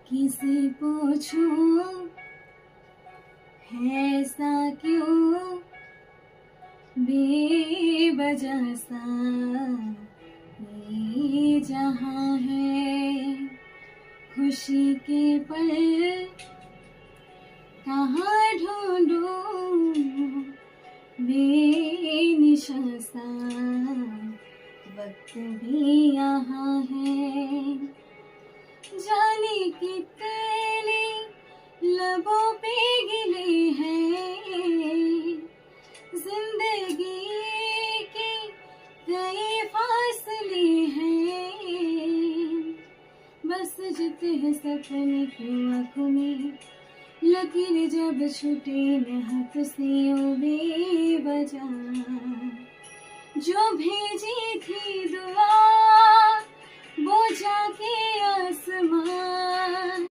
किसे पूछूं है ऐसा क्यों बेवजह सा ये जहां है। खुशी के पल कहाँ ढूंढूं बेनिशान सा वक्त भी यहाँ है। जाने कितने लबों पे गिले हैं जिंदगी के कई फासले हैं। बस जते हैं सपने की आंखों में लकीर जब छूटे न हाथ से ओ बेवजह जो भेजी थी दुआ वो जाके आसमां